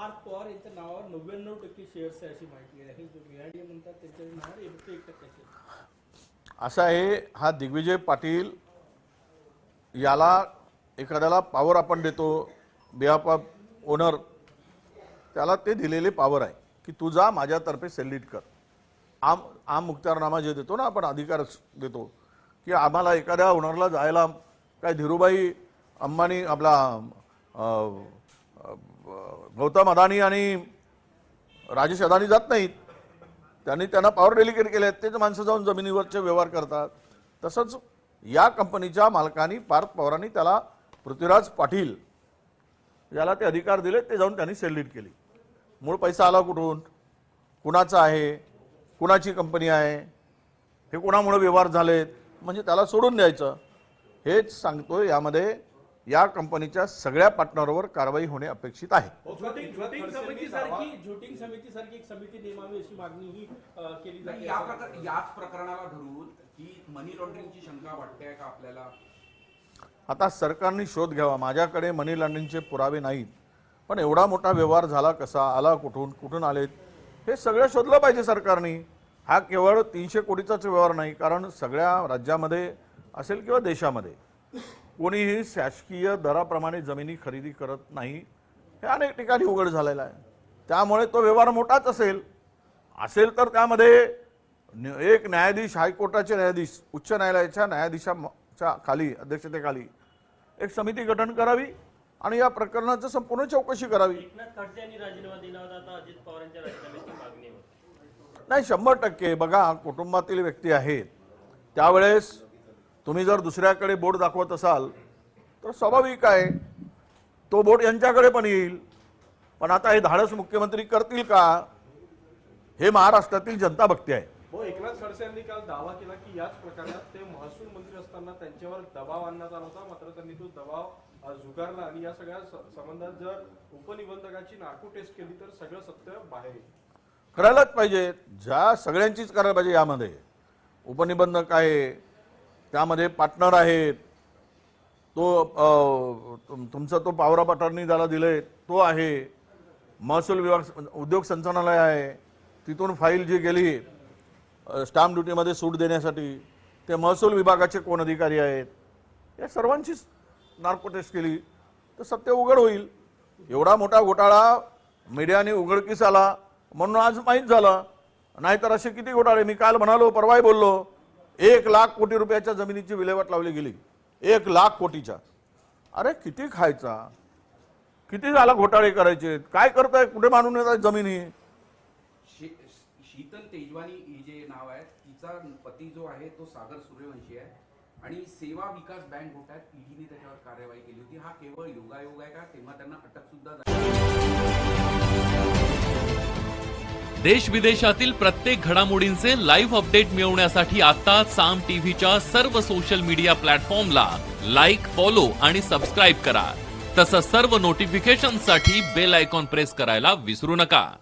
पार्थ पवार यांच्या नावावर 99% शेअर्स आहे अशी माहिती आहे. हे VID म्हणतात त्यांच्या नावावर 1% शेअर्स. असा आहे, हा दिग्विजय पाटील याला एखाद्याला पॉवर आपण देतो बिहाफ ऑफ ओनर, त्याला ते दिलेले पॉवर आहे की तू जा माझ्यातर्फे सेलिट कर. आम मुक्तारनामा जे देतो ना आपण, अधिकार देतो की आम्हाला एखाद्या ओनरला जायला काय धीरूभाई अंबानी आपला गौतम अदानी आणि राजेश अदानी जात नाहीत, त्यांना पॉवर डेलिकेट केले आहेत, तेच माणसं जाऊन जमिनीवरचे व्यवहार करतात. तसंच या कंपनीच्या मालकांनी पार्थ पवारांनी त्याला पृथ्वीराज पाटील याला ते अधिकार दिले, ते जाऊन त्यांनी सेलिट केली. मूळ पैसा आला कुठून, कुणाचा आहे, कुणाची कंपनी आहे, हे कोणामुळे व्यवहार झालेत, म्हणजे त्याला सोडून द्यायचं. हेच सांगतोय. यामध्ये या कंपनीच्या सगळ्या पार्टनरवर कारवाई होणे अपेक्षित आहे. झोटिंग समितीसारखी एक समिती नेमावी अशी मागणी ही केली जाते. याच प्रकरणाला धरून ही मनी लॉन्ड्रिंगची शंका वाटते का आपल्याला? आता सरकारने शोध घ्यावा. माझ्याकडे मनी लॉन्ड्रिंगचे पुरावे नाहीत, पण एवढा मोठा व्यवहार झाला कसा, आला कुठून आलेत, हे सगळं शोधलं पाहिजे सरकारने. हा केवळ 300 कोटीचाच व्यवहार नाही, कारण सगळ्या राज्यामध्ये असेल किंवा देशामध्ये कोणीही शासकीय दराप्रमाणे जमिनी खरेदी करत नाही, हे अनेक ठिकाणी उघड झालेलं आहे. त्यामुळे तो व्यवहार मोठाच असेल तर त्यामध्ये एक न्यायाधीश, हायकोर्टाचे न्यायाधीश, उच्च न्यायालयाच्या न्यायाधीशाच्या खाली, अध्यक्षतेखाली एक समिती गठन करावी आणि या प्रकरणाची संपूर्ण चौकशी करावी. एकनाथ खडसे यांनी राजीनामा दिला होता, आता अजित पवार यांच्या राजीनाम्याची मागणी होती. नाही, 100% बघा, कुटुंबातील व्यक्ती आहेत, त्यावेळेस तुम्ही जर दुसऱ्याकडे बोट दाखवत असाल तर स्वाभाविक आहे तो बोट यांच्याकडे पण येईल. पण आता हे धाडस मुख्यमंत्री करतील का, हे महाराष्ट्रातील जनता बघते आहे. एकनाथ खडसे यांनी काल दावा केला की याच प्रकरणात ते महसूल मंत्री असताना त्यांच्यावर दबाव आणण्यात आला होता, मात्र त्यांनी तो दबाव झुगारला आणि या सगळ्या संबंधात जर उपनिबंधकाची नार्को टेस्ट केली तर सगळं सत्य बाहेर येईल. करायलाच पाहिजे, ज्या सगळ्यांचीच करायला पाहिजे. यामध्ये उपनिबंधक आहे, त्यामध्ये पार्टनर आहेत, तो तुमचा तो पॉवर ऑफ अटॉर्नी ज्याला दिले तो आहे, महसूल विभाग उद्योग संचालनालय आहे, तिथून फाईल जी गेली स्टॅम्प ड्युटीमध्ये सूट देण्यासाठी ते महसूल विभागाचे कोण अधिकारी आहेत, या सर्वांचीच नार्को टेस्ट केली तर सत्य उघड होईल. एवढा मोठा घोटाळा मीडियाने उघडकीस आला म्हणून आज माहीत झालं, नाहीतर असे किती घोटाळे. मी काल म्हणालो, परवाही बोललो, 1 लाख कोटी रुपयाच्या जमिनीची विल्हेवाट लावली गेली. 1 लाख कोटीच्या. अरे किती खायचा, किती झाला घोटाळे करायचे, काय करताय, कुठे मानून येतात जमिनी. शीतल तेजवानी हे जे नाव आहे, तिचा पती जो आहे तो सागर सूर्यवंशी आहे आणि सेवा विकास बँक घोटाळ्यात ईडीने त्याच्यावर कार्यवाही केली होती. हा केवळ योगायोग आहे का? तेव्हा त्यांना अटक सुद्धा झाली. देश विदेशातील प्रत्येक घडामोडींचे लाईव्ह अपडेट मिळवण्यासाठी आता साम टीव्हीच्या सर्व सोशल मीडिया प्लॅटफॉर्मला लाईक, फॉलो आणि सबस्क्राईब करा. तसंच सर्व नोटिफिकेशनसाठी बेल आयकॉन प्रेस करायला विसरू नका.